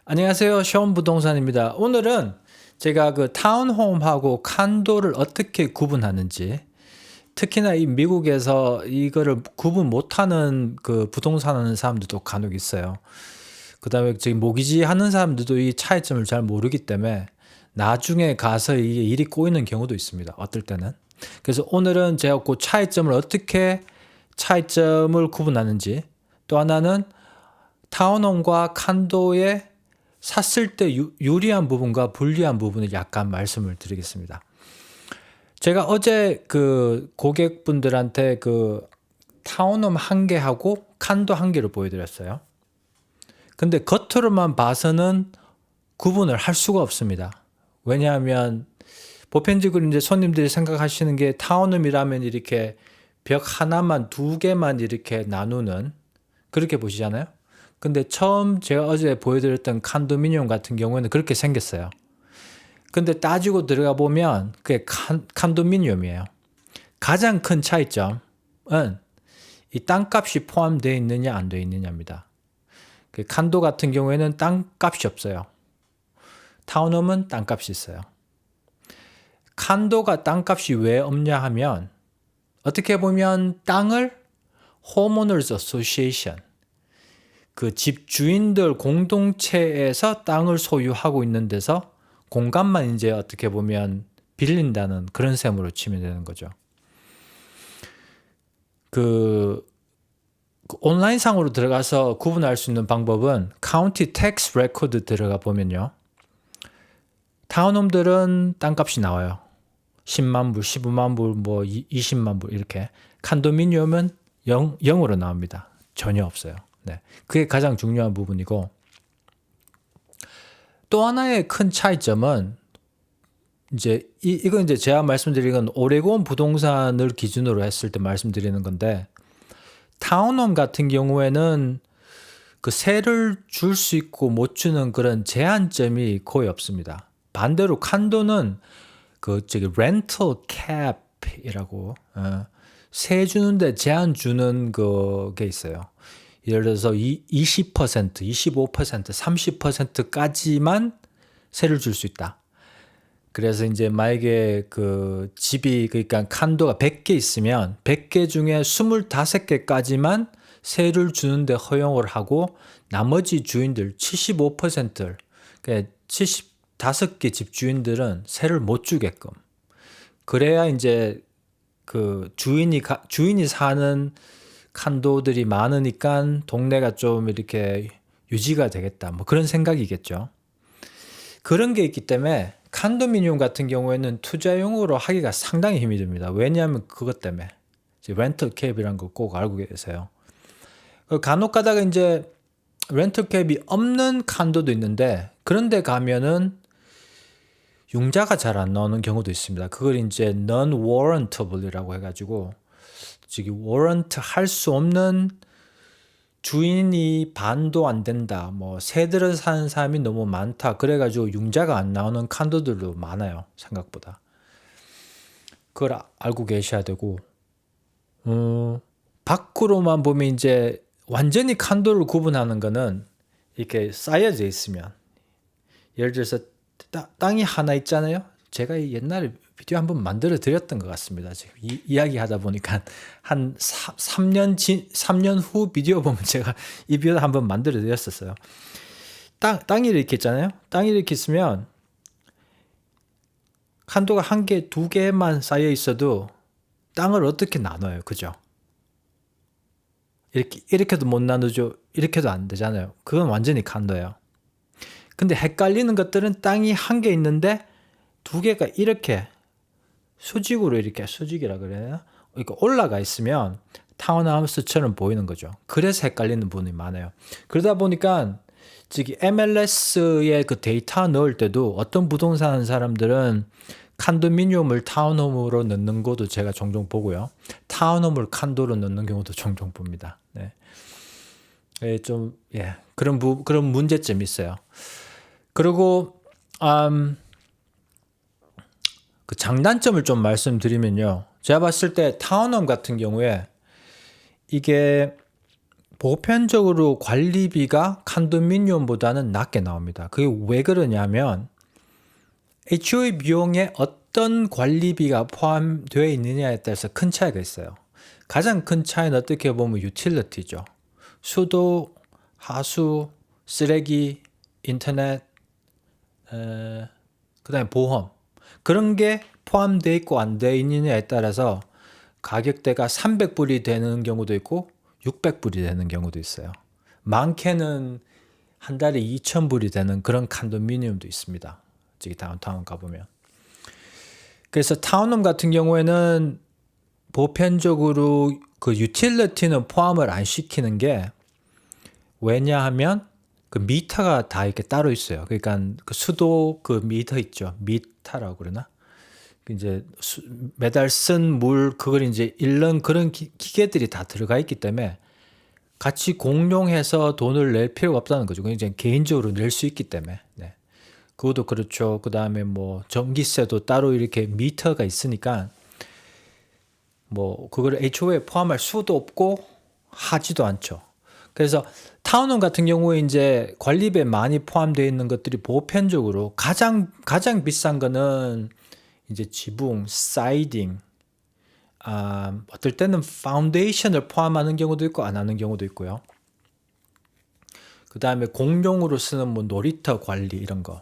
안녕하세요. 시원 부동산입니다. 오늘은 제가 그 타운홈하고 칸도를 어떻게 구분하는지, 특히나 이 미국에서 이거를 구분 못하는 그 부동산 하는 사람들도 간혹 있어요. 그다음에 지금 모기지 하는 사람들도 이 차이점을 잘 모르기 때문에 나중에 가서 이게 일이 꼬이는 경우도 있습니다. 어떨 때는. 그래서 오늘은 제가 그 차이점을 구분하는지, 또 하나는 타운홈과 칸도의 샀을 때 유리한 부분과 불리한 부분을 약간 말씀을 드리겠습니다. 제가 어제 그 고객분들한테 그 타운홈 한 개하고 칸도 한 개를 보여드렸어요. 근데 겉으로만 봐서는 구분을 할 수가 없습니다. 왜냐하면 보편적으로 이제 손님들이 생각하시는 게 타운홈이라면 이렇게 벽 하나만 두 개만 이렇게 나누는 그렇게 보시잖아요. 근데 처음 제가 어제 보여드렸던 칸도미니엄 같은 경우에는 그렇게 생겼어요. 근데 따지고 들어가 보면 그게 칸도미니엄이에요. 가장 큰 차이점은 이 땅값이 포함되어 있느냐 안 되어 있느냐입니다. 그 칸도 같은 경우에는 땅값이 없어요. 타운홈은 땅값이 있어요. 칸도가 땅값이 왜 없냐 하면 어떻게 보면 땅을 Homeowners Association, 그 집주인들 공동체에서 땅을 소유하고 있는 데서 공간만 이제 어떻게 보면 빌린다는 그런 셈으로 치면 되는 거죠. 그 온라인상으로 들어가서 구분할 수 있는 방법은 County Tax Record 들어가 보면요. 타운홈들은 땅값이 나와요. 10만 불, 15만 불, 뭐 20만 불 이렇게. 칸도미니엄은 0으로 나옵니다. 전혀 없어요. 네, 그게 가장 중요한 부분이고, 또 하나의 큰 차이점은 이건 이제 제가 말씀드린 건 오레곤 부동산을 기준으로 했을 때 말씀드리는 건데, 타운홈 같은 경우에는 그 세를 줄 수 있고 못 주는 그런 제한점이 거의 없습니다. 반대로 칸도는 그 렌털 캡이라고 세 주는데 제한 주는 그게 있어요. 예를 들어서 20%, 25%, 30%까지만 세를 줄 수 있다. 그래서 이제 만약에 그 집이, 그러니까 칸도가 100개 있으면 100개 중에 25개까지만 세를 주는데 허용을 하고, 나머지 주인들 75%를, 그러니까 75개 집주인들은 세를 못 주게끔. 그래야 이제 그 주인이 사는 칸도들이 많으니까 동네가 좀 이렇게 유지가 되겠다, 뭐 그런 생각이겠죠. 그런 게 있기 때문에 칸도미니엄 같은 경우에는 투자용으로 하기가 상당히 힘이 듭니다. 왜냐하면 그것 때문에 렌털 캡이라는 거 꼭 알고 계세요. 간혹 가다가 이제 렌털 캡이 없는 칸도도 있는데, 그런데 가면은 융자가 잘 안 나오는 경우도 있습니다. 그걸 이제 non-warrantable이라고 해가지고, 지금 워런트 할 수 없는, 주인이 반도 안 된다, 뭐 새들을 사는 사람이 너무 많다, 그래가지고 융자가 안 나오는 칸도들도 많아요. 생각보다. 그걸 알고 계셔야 되고, 밖으로만 보면 이제 완전히 칸도를 구분하는 거는 이렇게 쌓여져 있으면, 예를 들어서 땅이 하나 있잖아요. 제가 옛날에 비디오 한번 만들어 드렸던 것 같습니다. 지금 이야기 하다 보니까 한 3년 후 비디오 보면 제가 이 비디오 한번 만들어 드렸었어요. 땅이 이렇게 있잖아요. 땅이 이렇게 있으면 칸도가 한 개, 두 개만 쌓여 있어도 땅을 어떻게 나눠요? 그죠? 이렇게도 못 나누죠. 이렇게도 안 되잖아요. 그건 완전히 칸도예요. 근데 헷갈리는 것들은 땅이 한 개 있는데 두 개가 이렇게 수직으로, 이렇게 수직이라 그래요. 그러니까 올라가 있으면 타운하우스처럼 보이는 거죠. 그래서 헷갈리는 부분이 많아요. 그러다 보니까 지금 MLS에 그 데이터 넣을 때도 어떤 부동산 하는 사람들은 칸도미니엄을 타운홈으로 넣는 것도 제가 종종 보고요. 타운홈을 칸도로 넣는 경우도 종종 봅니다. 네. 그런 문제점이 있어요. 그리고 그 장단점을 좀 말씀드리면요. 제가 봤을 때 타운홈 같은 경우에 이게 보편적으로 관리비가 컨도미니엄보다는 낮게 나옵니다. 그게 왜 그러냐면 HOA 비용에 어떤 관리비가 포함되어 있느냐에 따라서 큰 차이가 있어요. 가장 큰 차이는 어떻게 보면 유틸리티죠. 수도, 하수, 쓰레기, 인터넷, 그 다음에 보험. 그런 게 포함되어 있고 안 되어 있느냐에 따라서 가격대가 300불이 되는 경우도 있고 600불이 되는 경우도 있어요. 많게는 한 달에 2,000불이 되는 그런 컨도미니엄도 있습니다. 저기 다운타운 가보면. 그래서 타운홈 같은 경우에는 보편적으로 그 유틸리티는 포함을 안 시키는 게 왜냐하면 그 미터가 다 이렇게 따로 있어요. 그러니까 그 수도 그 미터 있죠. 미터라고 그러나? 이제 매달 쓴 물 그걸 이제 잃는 그런 기계들이 다 들어가 있기 때문에 같이 공용해서 돈을 낼 필요가 없다는 거죠. 그냥 이제 개인적으로 낼 수 있기 때문에. 네. 그것도 그렇죠. 그 다음에 뭐 전기세도 따로 이렇게 미터가 있으니까 뭐 그걸 HOA에 포함할 수도 없고 하지도 않죠. 그래서 타운홈 같은 경우에 이제 관리비에 많이 포함되어 있는 것들이 보편적으로 가장 비싼 거는 이제 지붕, 사이딩, 어떨 때는 파운데이션을 포함하는 경우도 있고 안 하는 경우도 있고요. 그 다음에 공용으로 쓰는 뭐 놀이터 관리 이런 거.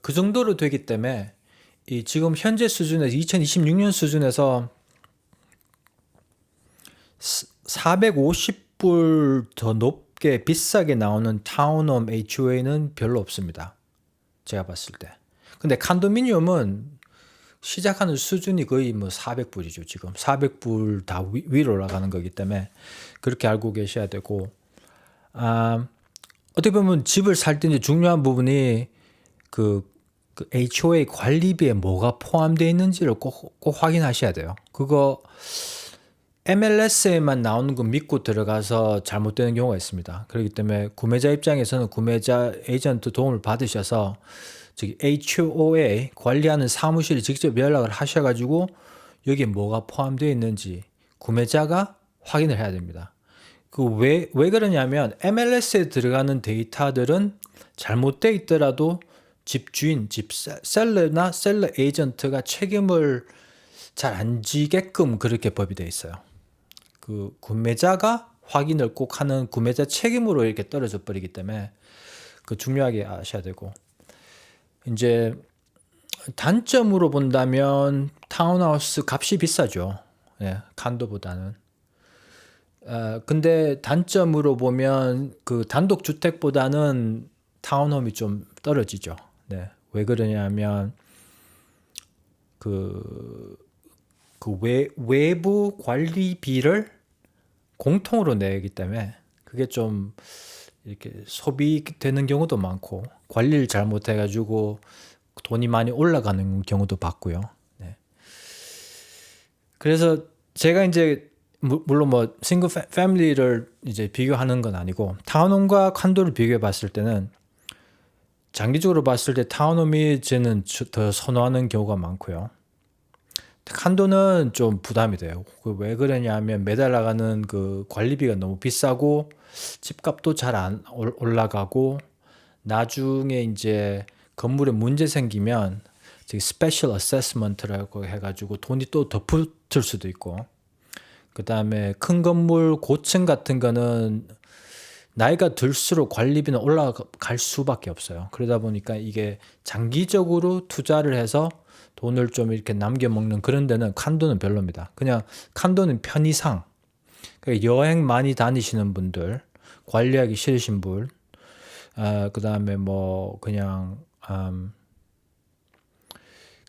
그 정도로 되기 때문에 이 지금 현재 수준에서 2026년 수준에서 450불 더 높게 비싸게 나오는 타운홈 HOA는 별로 없습니다. 제가 봤을 때. 근데 컨도미니엄은 시작하는 수준이 거의 뭐 400불이죠. 지금 400불 다 위로 올라가는 거기 때문에 그렇게 알고 계셔야 되고, 어떻게 보면 집을 살 때 이제 중요한 부분이 그 HOA 관리비에 뭐가 포함되어 있는지를 꼭 확인하셔야 돼요. 그거 MLS에만 나오는 거 믿고 들어가서 잘못되는 경우가 있습니다. 그렇기 때문에 구매자 입장에서는 구매자 에이전트 도움을 받으셔서 저기 HOA 관리하는 사무실에 직접 연락을 하셔가지고 여기에 뭐가 포함되어 있는지 구매자가 확인을 해야 됩니다. 왜 그러냐면 MLS에 들어가는 데이터들은 잘못되어 있더라도 집주인, 셀러나 셀러 에이전트가 책임을 잘 안 지게끔 그렇게 법이 되어 있어요. 그 구매자가 확인을 꼭 하는 구매자 책임으로 이렇게 떨어져 버리기 때문에 그 중요하게 아셔야 되고, 이제 단점으로 본다면 타운하우스 값이 비싸죠. 예, 칸도보다는. 근데 단점으로 보면 그 단독 주택보다는 타운홈이 좀 떨어지죠. 네. 왜 그러냐면 외부 관리비를 공통으로 내기 때문에 그게 좀 이렇게 소비되는 경우도 많고 관리를 잘못해가지고 돈이 많이 올라가는 경우도 봤고요. 네. 그래서 제가 이제 물론 뭐 싱글 패밀리를 이제 비교하는 건 아니고 타운홈과 콘도를 비교해 봤을 때는 장기적으로 봤을 때 타운홈이 저는 더 선호하는 경우가 많고요. 콘도는 좀 부담이 돼요. 왜 그러냐면 매달 나가는 그 관리비가 너무 비싸고 집값도 잘 안 올라가고 나중에 이제 건물에 문제 생기면 스페셜 어세스먼트라고 해가지고 돈이 또 더 붙을 수도 있고, 그 다음에 큰 건물 고층 같은 거는 나이가 들수록 관리비는 올라갈 수밖에 없어요. 그러다 보니까 이게 장기적으로 투자를 해서 돈을 좀 이렇게 남겨먹는 그런 데는 콘도는 별로입니다. 그냥 콘도는 편의상, 그러니까 여행 많이 다니시는 분들, 관리하기 싫으신 분, 그 다음에 뭐 그냥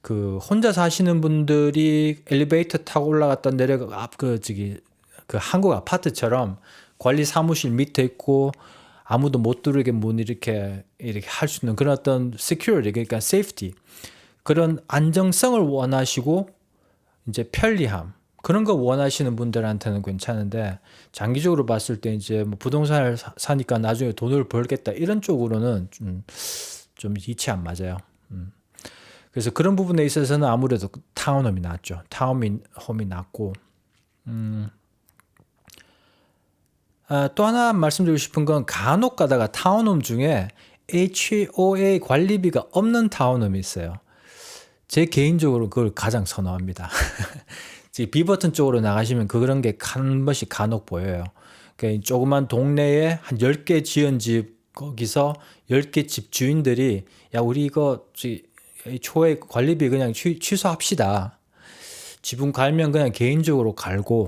그 혼자 사시는 분들이 엘리베이터 타고 올라갔다 내려가 그 한국 아파트처럼 관리 사무실 밑에 있고 아무도 못 들어오게 문 이렇게 할 수 있는 그런 어떤 security, 그러니까 safety, 그런 안정성을 원하시고 이제 편리함, 그런 거 원하시는 분들한테는 괜찮은데 장기적으로 봤을 때 이제 뭐 부동산을 사니까 나중에 돈을 벌겠다 이런 쪽으로는 좀 이치 안 맞아요. 그래서 그런 부분에 있어서는 아무래도 타운홈이 낫죠. 타운홈이 낫고, 또 하나 말씀드리고 싶은 건 간혹 가다가 타운홈 중에 HOA 관리비가 없는 타운홈이 있어요. 제 개인적으로 그걸 가장 선호합니다. 비버튼 쪽으로 나가시면 그런 게 한 번씩 간혹 보여요. 그러니까 조그만 동네에 한 10개 지은 집, 거기서 10개 집 주인들이 야 우리 이거 HOA 관리비 그냥 취소합시다. 지분 갈면 그냥 개인적으로 갈고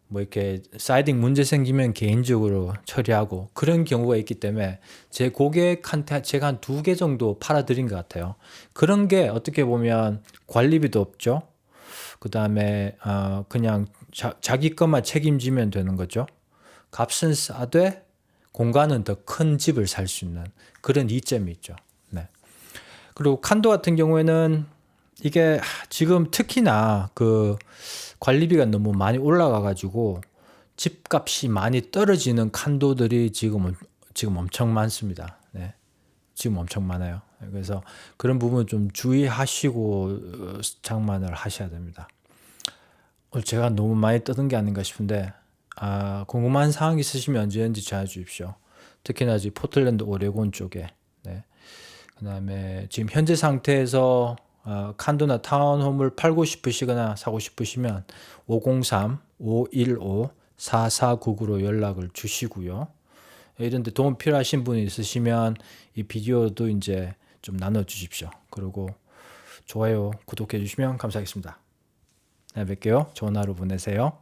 뭐 이렇게 사이딩 문제 생기면 개인적으로 처리하고 그런 경우가 있기 때문에 제 고객한테 제가 한 2개 정도 팔아드린 것 같아요. 그런 게 어떻게 보면 관리비도 없죠. 그 다음에 그냥 자기 것만 책임지면 되는 거죠. 값은 싸되 공간은 더 큰 집을 살 수 있는 그런 이점이 있죠. 네. 그리고 칸도 같은 경우에는 이게 지금 특히나 그 관리비가 너무 많이 올라가 가지고 집값이 많이 떨어지는 칸도들이 지금 엄청 많습니다. 네. 지금 엄청 많아요. 그래서 그런 부분 좀 주의하시고 장만을 하셔야 됩니다. 오늘 제가 너무 많이 떠든 게 아닌가 싶은데 궁금한 사항 있으시면 언제든지 전화 주십시오. 특히나 지금 포틀랜드 오레곤 쪽에 네. 그다음에 지금 현재 상태에서 칸도나 타운홈을 팔고 싶으시거나 사고 싶으시면 503-515-4499로 연락을 주시고요. 이런 데 도움 필요하신 분이 있으시면 이 비디오도 이제 좀 나눠 주십시오. 그리고 좋아요, 구독해 주시면 감사하겠습니다. 네, 뵐게요. 좋은 하루 보내세요.